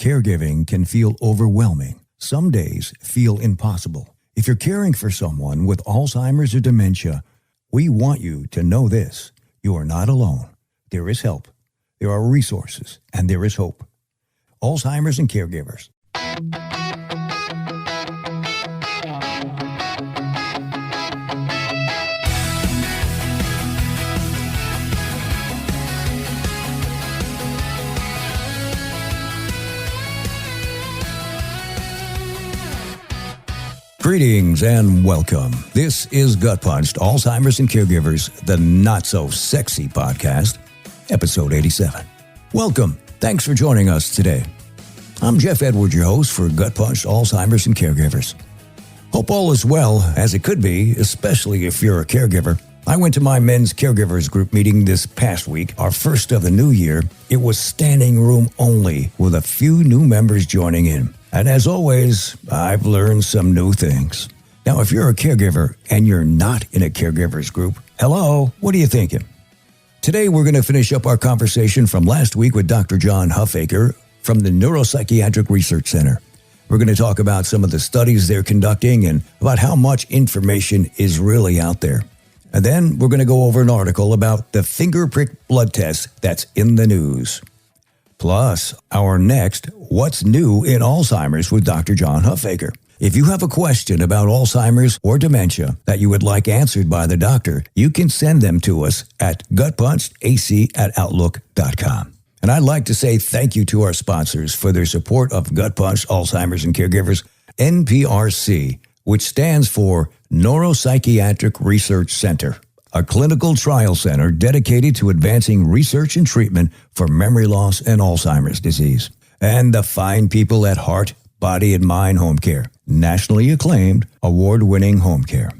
Caregiving can feel overwhelming. Some days feel impossible. If you're caring for someone with Alzheimer's or dementia, we want you to know this. You are not alone. There is help. There are resources, and there is hope. Alzheimer's and Caregivers. Greetings and welcome. This is Gut Punched, Alzheimer's and Caregivers, the not-so-sexy podcast, episode 87. Welcome. Thanks for joining us today. I'm Jeff Edwards, your host for Gut Punched, Alzheimer's and Caregivers. Hope all is well, as it could be, especially if you're a caregiver. I went to my men's Caregivers group meeting this past week, our first of the new year. It was standing room only, with a few new members joining in. And as always, I've learned some new things. Now, if you're a caregiver and you're not in a caregivers group, hello, what are you thinking? Today, we're going to finish up our conversation from last week with Dr. John Huffaker from the Neuropsychiatric Research Center. We're going to talk about some of the studies they're conducting and about how much information is really out there. And then we're going to go over an article about the finger prick blood test that's in the news. Plus, our next What's New in Alzheimer's with Dr. John Huffaker. If you have a question about Alzheimer's or dementia that you would like answered by the doctor, you can send them to us at gutpunchedac@outlook.com. And I'd like to say thank you to our sponsors for their support of Gut Punched, Alzheimer's and Caregivers, NPRC, which stands for Neuropsychiatric Research Center, a clinical trial center dedicated to advancing research and treatment for memory loss and Alzheimer's disease. And the fine people at Heart, Body, and Mind Home Care, nationally acclaimed, award-winning home care.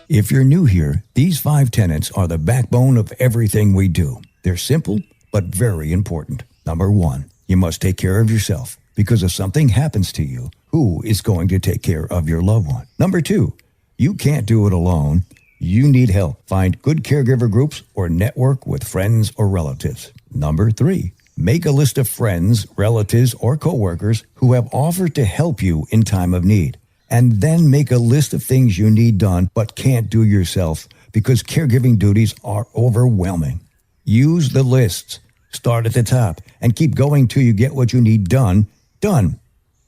If you're new here, these 5 tenets are the backbone of everything we do. They're simple, but very important. Number 1, you must take care of yourself, because if something happens to you, who is going to take care of your loved one? Number 2, you can't do it alone. You need help. Find good caregiver groups or network with friends or relatives. Number 3, make a list of friends, relatives, or coworkers who have offered to help you in time of need. And then make a list of things you need done but can't do yourself because caregiving duties are overwhelming. Use the lists. Start at the top and keep going till you get what you need done.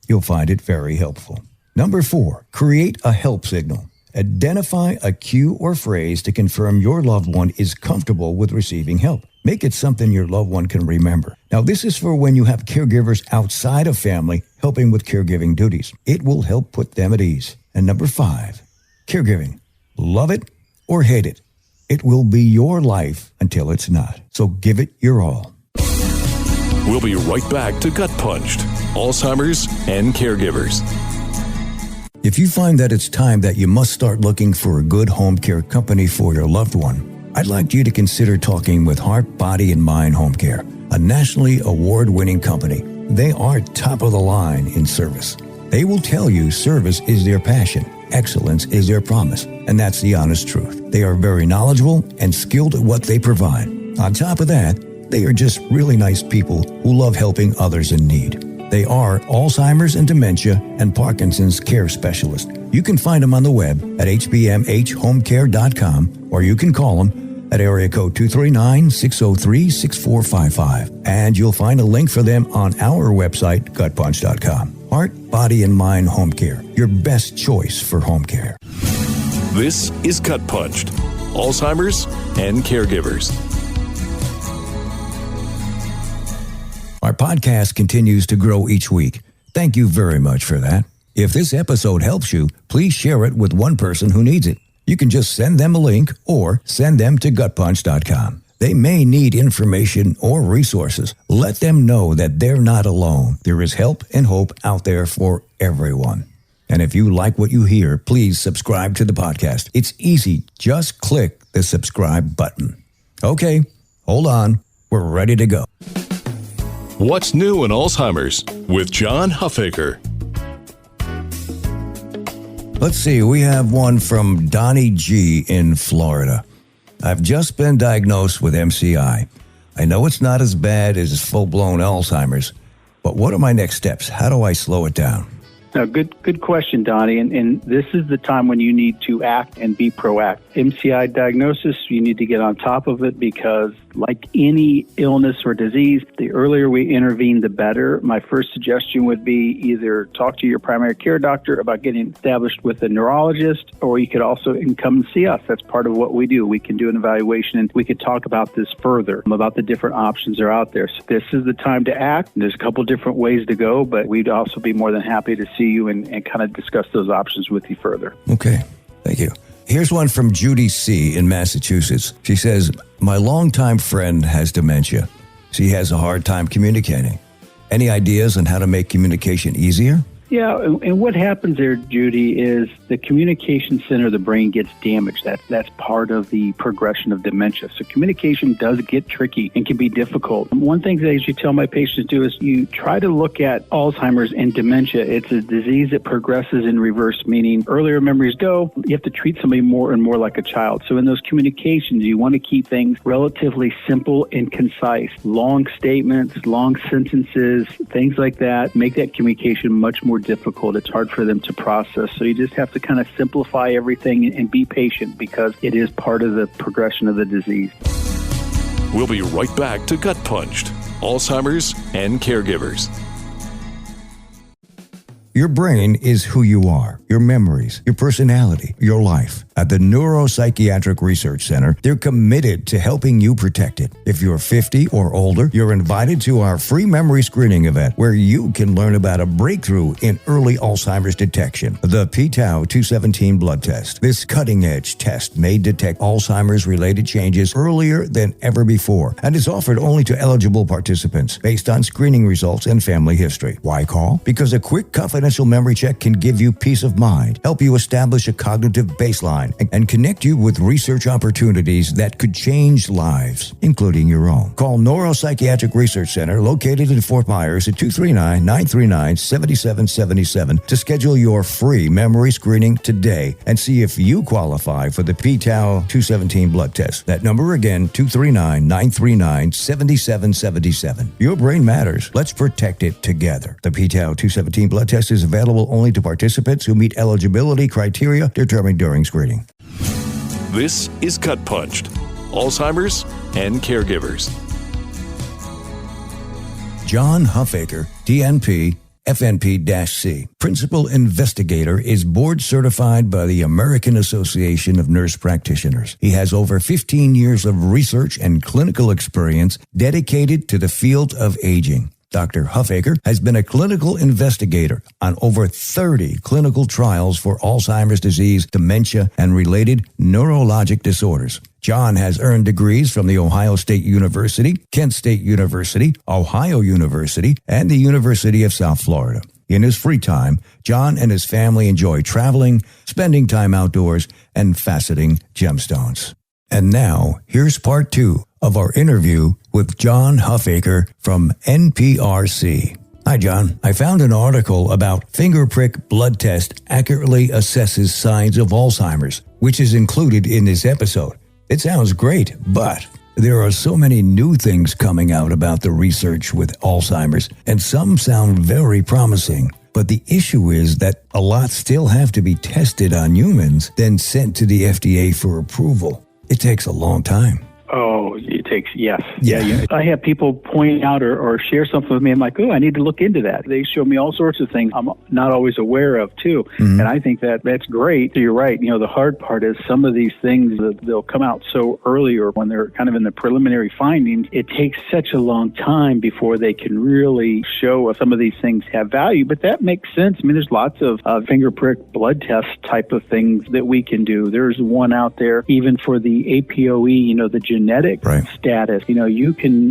You'll find it very helpful. Number 4, create a help signal. Identify a cue or phrase to confirm your loved one is comfortable with receiving help. Make it something your loved one can remember. Now, this is for when you have caregivers outside of family helping with caregiving duties. It will help put them at ease. And number 5, caregiving. Love it or hate it. It will be your life until it's not. So give it your all. We'll be right back to Gut Punched, Alzheimer's and Caregivers. If you find that it's time that you must start looking for a good home care company for your loved one, I'd like you to consider talking with Heart, Body, and Mind Home Care, a nationally award-winning company. They are top of the line in service. They will tell you service is their passion, excellence is their promise, and that's the honest truth. They are very knowledgeable and skilled at what they provide. On top of that, they are just really nice people who love helping others in need. They are Alzheimer's and dementia and Parkinson's care specialists. You can find them on the web at hbmhomecare.com, or you can call them at area code 239-603-6455. And you'll find a link for them on our website, gutpunch.com. Heart, Body, and Mind Home Care, your best choice for home care. This is Gut Punched, Alzheimer's and Caregivers. Our podcast continues to grow each week. Thank you very much for that. If this episode helps you, please share it with one person who needs it. You can just send them a link or send them to gutpunch.com. They may need information or resources. Let them know that they're not alone. There is help and hope out there for everyone. And if you like what you hear, please subscribe to the podcast. It's easy. Just click the subscribe button. Okay, hold on. We're ready to go. What's New in Alzheimer's with John Huffaker. Let's see, we have one from Donnie G. in Florida. I've just been diagnosed with MCI. I know it's not as bad as full-blown Alzheimer's, but what are my next steps? How do I slow it down? No, good question, Donnie. And this is the time when you need to act and be proactive. MCI diagnosis, you need to get on top of it because like any illness or disease, the earlier we intervene, the better. My first suggestion would be either talk to your primary care doctor about getting established with a neurologist, or you could also come and see us. That's part of what we do. We can do an evaluation and we could talk about this further, about the different options that are out there. So this is the time to act. There's a couple different ways to go, but we'd also be more than happy to see you and kind of discuss those options with you further. Okay, thank you. Here's one from Judy C. in Massachusetts. She says, my longtime friend has dementia. She has a hard time communicating. Any ideas on how to make communication easier? Yeah, and what happens there, Judy, is the communication center of the brain gets damaged. That's part of the progression of dementia. So communication does get tricky and can be difficult. One thing that I usually tell my patients to do is you try to look at Alzheimer's and dementia. It's a disease that progresses in reverse, meaning earlier memories go. You have to treat somebody more and more like a child. So in those communications, you want to keep things relatively simple and concise. Long statements, long sentences, things like that make that communication much more difficult. It's hard for them to process. So you just have to kind of simplify everything and be patient because it is part of the progression of the disease. We'll be right back to Gut Punched, Alzheimer's and Caregivers. Your brain is who you are, your memories, your personality, your life. At the Neuropsychiatric Research Center, they're committed to helping you protect it. If you're 50 or older, you're invited to our free memory screening event where you can learn about a breakthrough in early Alzheimer's detection, the p-tau 217 blood test. This cutting-edge test may detect Alzheimer's-related changes earlier than ever before and is offered only to eligible participants based on screening results and family history. Why call? Because a quick confidential memory check can give you peace of mind, help you establish a cognitive baseline, and connect you with research opportunities that could change lives, including your own. Call Neuropsychiatric Research Center, located in Fort Myers at 239-939-7777 to schedule your free memory screening today and see if you qualify for the p-tau 217 blood test. That number again, 239-939-7777. Your brain matters. Let's protect it together. The p-tau 217 blood test is available only to participants who meet eligibility criteria determined during screening. This is Gut Punched, Alzheimer's and Caregivers. John Huffaker, DNP, FNP-C, Principal Investigator, is board certified by the American Association of Nurse Practitioners. He has over 15 years of research and clinical experience dedicated to the field of aging. Dr. Huffaker has been a clinical investigator on over 30 clinical trials for Alzheimer's disease, dementia, and related neurologic disorders. John has earned degrees from the Ohio State University, Kent State University, Ohio University, and the University of South Florida. In his free time, John and his family enjoy traveling, spending time outdoors, and faceting gemstones. And now, here's part 2 of our interview with John Huffaker from NPRC. Hi, John. I found an article about finger prick blood test accurately assesses signs of Alzheimer's, which is included in this episode. It sounds great, but there are so many new things coming out about the research with Alzheimer's, and some sound very promising. But the issue is that a lot still have to be tested on humans, then sent to the FDA for approval. It takes a long time. Oh, it takes, yes. Yeah. I have people point out or share something with me. I'm like, oh, I need to look into that. They show me all sorts of things I'm not always aware of, too. Mm-hmm. And I think that's great. So you're right. You know, the hard part is some of these things, they'll come out so early or when they're kind of in the preliminary findings, it takes such a long time before they can really show if some of these things have value. But that makes sense. I mean, there's lots of finger prick blood test type of things that we can do. There's one out there, even for the APOE, you know, the genetic status. You know,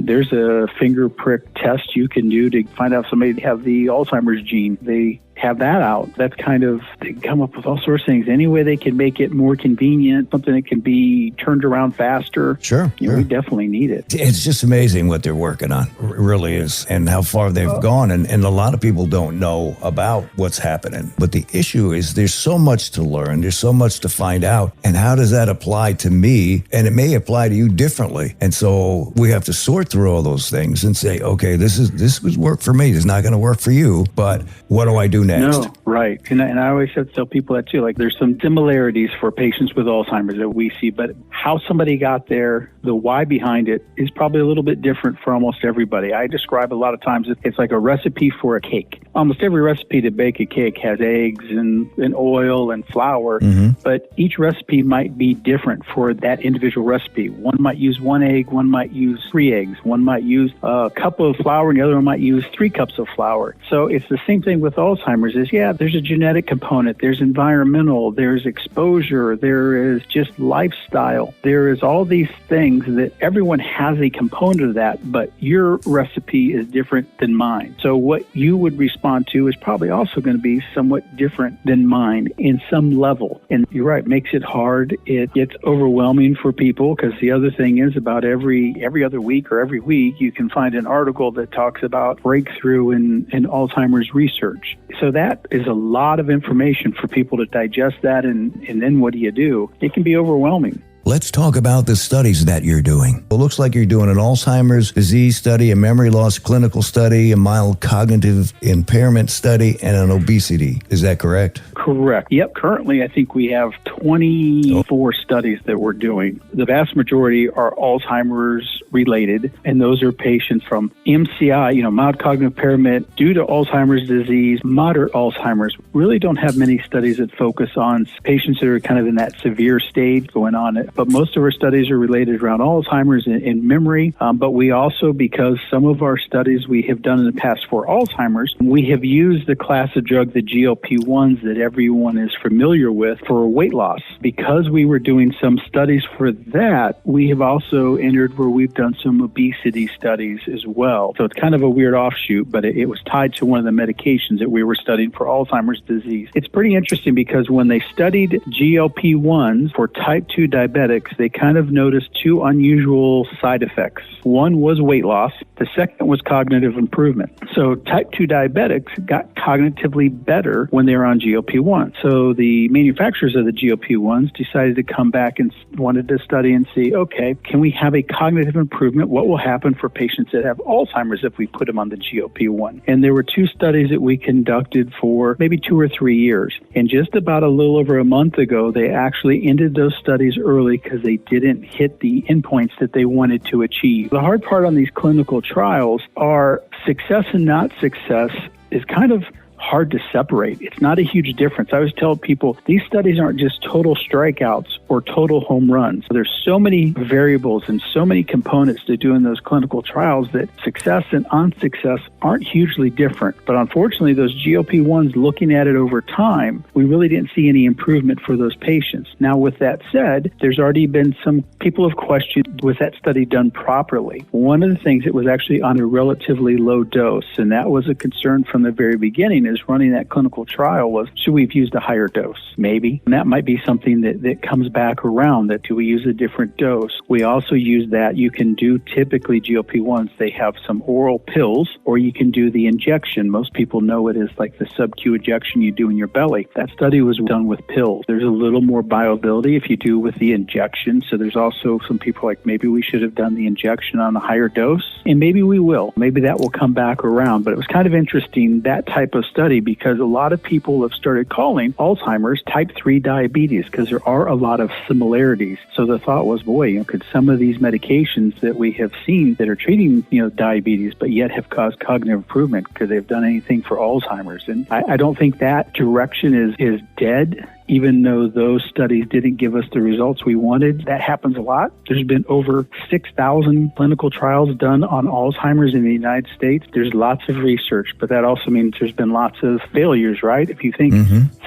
there's a finger prick test you can do to find out if somebody have the Alzheimer's gene. They have that out. That's kind of, they come up with all sorts of things. Any way they can make it more convenient, something that can be turned around faster. Sure. We definitely need it. It's just amazing what they're working on. It really is. And how far they've gone. And a lot of people don't know about what's happening. But the issue is there's so much to learn. There's so much to find out. And how does that apply to me? And it may apply to you differently. And so we have to sort through all those things and say, okay, this would work for me. It's not going to work for you. But what do I do next? No, right. And I always have to tell people that too. Like, there's some similarities for patients with Alzheimer's that we see, but how somebody got there, the why behind it is probably a little bit different for almost everybody. I describe a lot of times it's like a recipe for a cake. Almost every recipe to bake a cake has eggs and oil and flour, but each recipe might be different for that individual recipe. One might use 1 egg, one might use 3 eggs, one might use a cup of flour, and the other one might use 3 cups of flour. So it's the same thing with Alzheimer's is, there's a genetic component, there's environmental, there's exposure, there is just lifestyle. There is all these things that everyone has a component of that, but your recipe is different than mine. So what you would respond to is probably also going to be somewhat different than mine in some level. And you're right, makes it hard. It gets overwhelming for people because the other thing is about every other week or every week, you can find an article that talks about breakthrough in Alzheimer's research. So that is a lot of information for people to digest that, and then what do? It can be overwhelming. Let's talk about the studies that you're doing. It looks like you're doing an Alzheimer's disease study, a memory loss clinical study, a mild cognitive impairment study, and an obesity. Is that correct? Correct. Yep. Currently, I think we have 24 studies that we're doing. The vast majority are Alzheimer's related, and those are patients from MCI, mild cognitive impairment due to Alzheimer's disease, moderate Alzheimer's. Really don't have many studies that focus on patients that are kind of in that severe stage going on it. But most of our studies are related around Alzheimer's and memory. But we also, because some of our studies we have done in the past for Alzheimer's, we have used the class of drug, the GLP-1s that everyone is familiar with for weight loss. Because we were doing some studies for that, we have also entered where we've done some obesity studies as well. So it's kind of a weird offshoot, but it was tied to one of the medications that we were studying for Alzheimer's disease. It's pretty interesting because when they studied GLP-1s for type 2 diabetics, they kind of noticed 2 unusual side effects. One was weight loss. The second was cognitive improvement. So type 2 diabetics got cognitively better when they were on GLP-1. So the manufacturers of the GLP-1s decided to come back and wanted to study and see, okay, can we have a cognitive improvement? What will happen for patients that have Alzheimer's if we put them on the GLP-1? And there were 2 studies that we conducted for maybe 2 or 3 years. And just about a little over a month ago, they actually ended those studies early because they didn't hit the endpoints that they wanted to achieve. The hard part on these clinical trials are success and not success is kind of hard to separate. It's not a huge difference. I always tell people these studies aren't just total strikeouts or total home runs. There's so many variables and so many components to doing those clinical trials that success and unsuccess aren't hugely different. But unfortunately, those GLP-1s, looking at it over time, we really didn't see any improvement for those patients. Now, with that said, there's already been some people have questioned, was that study done properly? One of the things, it was actually on a relatively low dose, and that was a concern from the very beginning, is running that clinical trial was, should we have used a higher dose? Maybe. And that might be something that comes back around, that do we use a different dose? We also use that. You can do typically GLP-1s, they have some oral pills, or you can do the injection. Most people know it as like the sub-Q injection you do in your belly. That study was done with pills. There's a little more bioavailability if you do with the injection. So there's also some people like, maybe we should have done the injection on a higher dose, and maybe we will. Maybe that will come back around. But it was kind of interesting, that type of study, because a lot of people have started calling Alzheimer's type 3 diabetes because there are a lot of similarities. So the thought was, boy, could some of these medications that we have seen that are treating, diabetes, but yet have caused cognitive improvement because they've done anything for Alzheimer's? And I don't think that direction is dead. even though those studies didn't give us the results we wanted. That happens a lot. There's been over 6,000 clinical trials done on Alzheimer's in the United States. There's lots of research, but that also means there's been lots of failures, right? If you think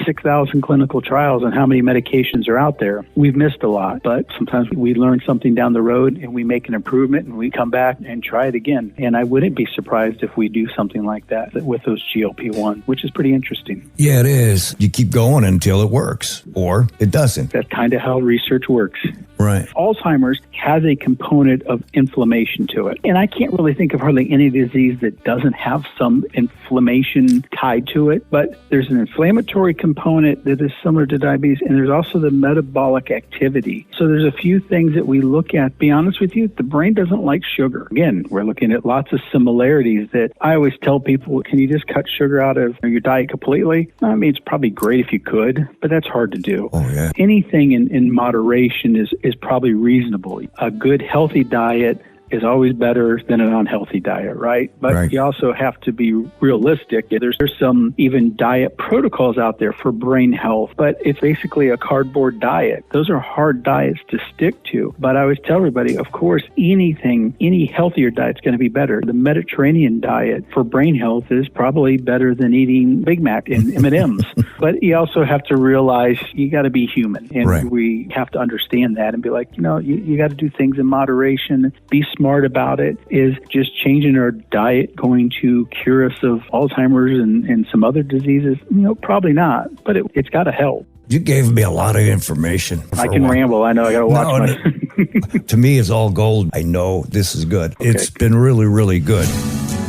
6,000 clinical trials and how many medications are out there, we've missed a lot. But sometimes we learn something down the road and we make an improvement and we come back and try it again. And I wouldn't be surprised if we do something like that with those GLP-1, which is pretty interesting. Yeah, it is. You keep going until it works, or it doesn't. That's kind of how research works. Right. Alzheimer's has a component of inflammation to it. And I can't really think of hardly any disease that doesn't have some inflammation tied to it. But there's an inflammatory component that is similar to diabetes, and there's also the metabolic activity. So there's a few things that we look at. Be honest with you, the brain doesn't like sugar. Again, we're looking at lots of similarities that I always tell people, can you just cut sugar out of your diet completely? I mean, it's probably great if you could, but that's hard to do. Oh, yeah. Anything in moderation is probably reasonable. A good, healthy diet is always better than an unhealthy diet, right? But you also have to be realistic. There's some even diet protocols out there for brain health, but it's basically a cardboard diet. Those are hard diets to stick to. But I always tell everybody, of course, any healthier diet's going to be better. The Mediterranean diet for brain health is probably better than eating Big Mac and M&Ms. But you also have to realize you got to be human. And we have to understand that and be like, you got to do things in moderation, be smart about it. Is just changing our diet going to cure us of Alzheimer's and some other diseases? Probably not, but it's got to help. You gave me a lot of information. I can ramble. I know. I got to watch my... To me, it's all gold. I know this is good. Okay. It's been really, really good.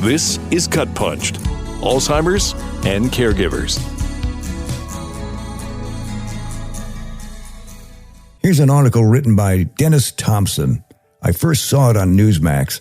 This is Gut Punched, Alzheimer's and Caregivers. Here's an article written by Dennis Thompson. I first saw it on Newsmax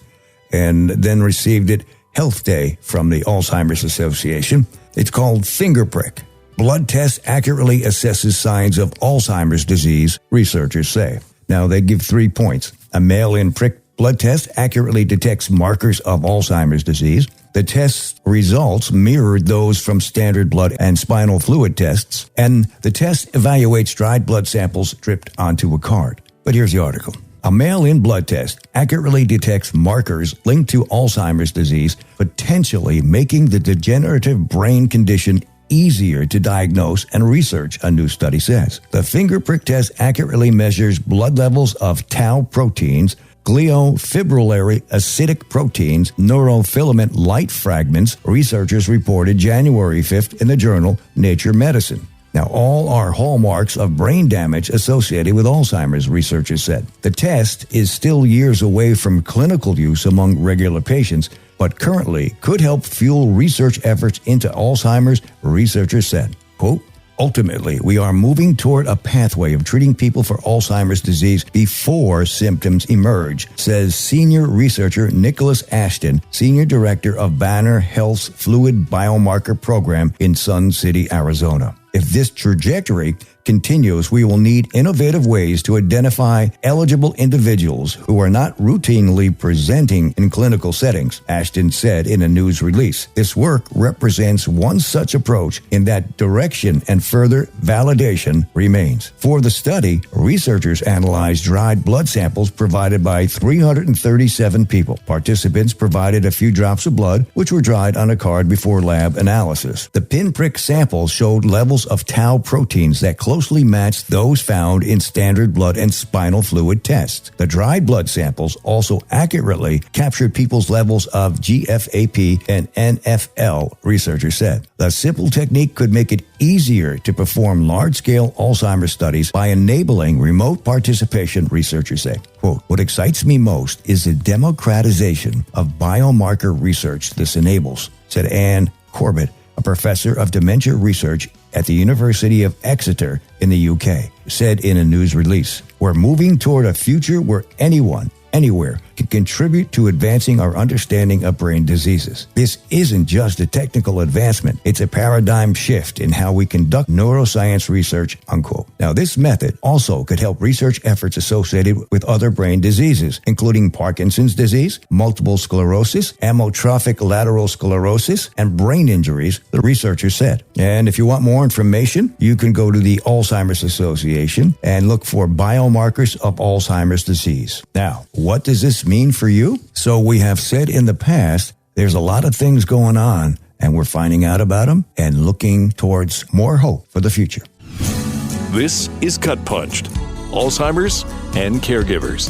and then received it Health Day from the Alzheimer's Association. It's called Finger Prick. Blood test accurately assesses signs of Alzheimer's disease, researchers say. Now, they give 3 points. A mail-in prick blood test accurately detects markers of Alzheimer's disease. The test results mirrored those from standard blood and spinal fluid tests, and the test evaluates dried blood samples dripped onto a card. But here's the article. A mail-in blood test accurately detects markers linked to Alzheimer's disease, potentially making the degenerative brain condition easier to diagnose and research, a new study says. The finger prick test accurately measures blood levels of tau proteins, gliofibrillary acidic proteins, neurofilament light fragments, researchers reported January 5th in the journal Nature Medicine. Now, all are hallmarks of brain damage associated with Alzheimer's, researchers said. The test is still years away from clinical use among regular patients, but currently could help fuel research efforts into Alzheimer's, researchers said. Quote, ultimately, we are moving toward a pathway of treating people for Alzheimer's disease before symptoms emerge, says senior researcher Nicholas Ashton, senior director of Banner Health's Fluid Biomarker Program in Sun City, Arizona. If this trajectory continues, we will need innovative ways to identify eligible individuals who are not routinely presenting in clinical settings, Ashton said in a news release. This work represents one such approach in that direction, and further validation remains. For the study, researchers analyzed dried blood samples provided by 337 people. Participants provided a few drops of blood, which were dried on a card before lab analysis. The pinprick samples showed levels of tau proteins that closely matched those found in standard blood and spinal fluid tests. The dried blood samples also accurately captured people's levels of GFAP and NFL, researchers said. The simple technique could make it easier to perform large-scale Alzheimer's studies by enabling remote participation, researchers say. Quote, what excites me most is the democratization of biomarker research this enables, said Anne Corbett, a professor of dementia research at the University of Exeter in the UK, said in a news release. We're moving toward a future where anyone, anywhere, can contribute to advancing our understanding of brain diseases. This isn't just a technical advancement, it's a paradigm shift in how we conduct neuroscience research, unquote. Now, this method also could help research efforts associated with other brain diseases, including Parkinson's disease, multiple sclerosis, amyotrophic lateral sclerosis, and brain injuries, the researchers said. And if you want more information, you can go to the Alzheimer's Association and look for biomarkers of Alzheimer's disease. Now, what does this mean for you? So we have said in the past, there's a lot of things going on, and we're finding out about them and looking towards more hope for the future. This is Gut Punched, Alzheimer's and Caregivers.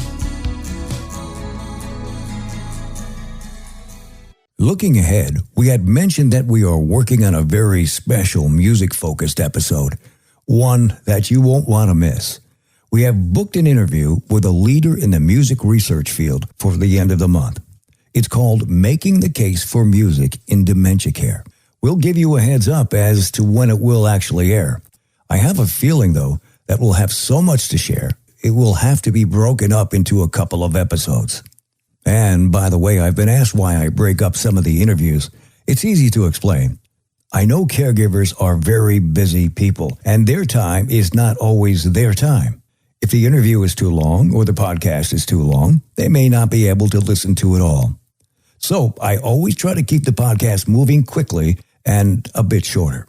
Looking ahead, we had mentioned that we are working on a very special music-focused episode, one that you won't want to miss. We have booked an interview with a leader in the music research field for the end of the month. It's called Making the Case for Music in Dementia Care. We'll give you a heads up as to when it will actually air. I have a feeling, though, that we'll have so much to share, it will have to be broken up into a couple of episodes. And, by the way, I've been asked why I break up some of the interviews. It's easy to explain. I know caregivers are very busy people, and their time is not always their time. If the interview is too long or the podcast is too long, they may not be able to listen to it all. So I always try to keep the podcast moving quickly and a bit shorter.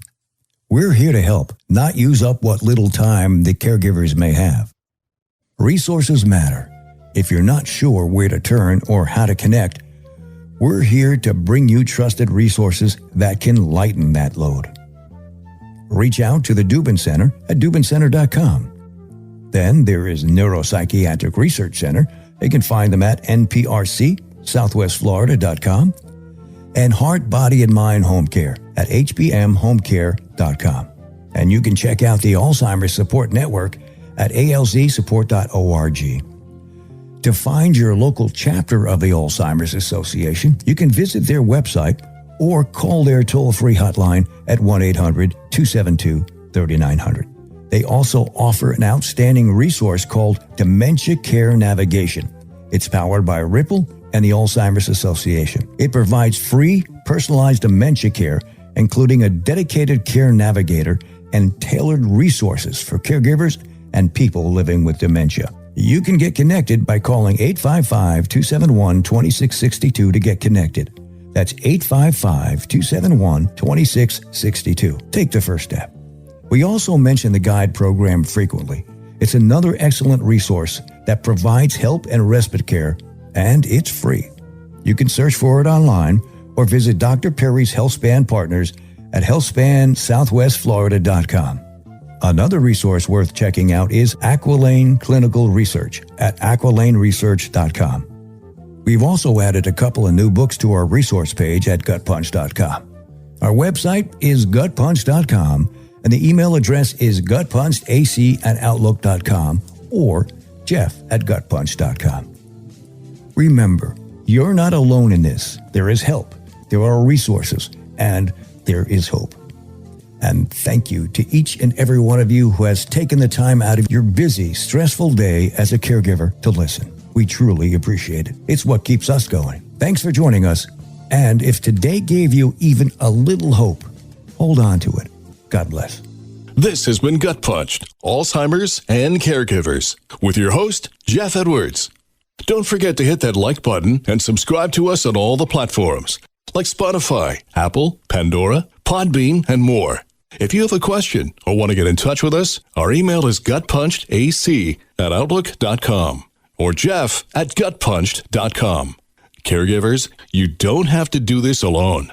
We're here to help, not use up what little time the caregivers may have. Resources matter. If you're not sure where to turn or how to connect, we're here to bring you trusted resources that can lighten that load. Reach out to the Dubin Center at dubincenter.com. Then there is Neuropsychiatric Research Center. You can find them at NPRC, southwestflorida.com. And Heart, Body, and Mind Home Care at hbmhomecare.com. And you can check out the Alzheimer's Support Network at alzsupport.org. To find your local chapter of the Alzheimer's Association, you can visit their website or call their toll-free hotline at 1-800-272-3900. They also offer an outstanding resource called Dementia Care Navigation. It's powered by Ripple and the Alzheimer's Association. It provides free, personalized dementia care, including a dedicated care navigator and tailored resources for caregivers and people living with dementia. You can get connected by calling 855-271-2662 to get connected. That's 855-271-2662. Take the first step. We also mention the guide program frequently. It's another excellent resource that provides help and respite care, and it's free. You can search for it online or visit Dr. Perry's HealthSpan Partners at healthspansouthwestflorida.com. Another resource worth checking out is Aquilane Clinical Research at aquilaneresearch.com. We've also added a couple of new books to our resource page at gutpunch.com. Our website is gutpunch.com, and the email address is gutpunchedac@outlook.com or jeff@gutpunch.com. Remember, you're not alone in this. There is help, there are resources, and there is hope. And thank you to each and every one of you who has taken the time out of your busy, stressful day as a caregiver to listen. We truly appreciate it. It's what keeps us going. Thanks for joining us. And if today gave you even a little hope, hold on to it. God bless. This has been Gut Punched, Alzheimer's and Caregivers, with your host, Jeff Edwards. Don't forget to hit that like button and subscribe to us on all the platforms, like Spotify, Apple, Pandora, Podbean, and more. If you have a question or want to get in touch with us, our email is gutpunchedac@outlook.com or jeff@gutpunched.com. Caregivers, you don't have to do this alone.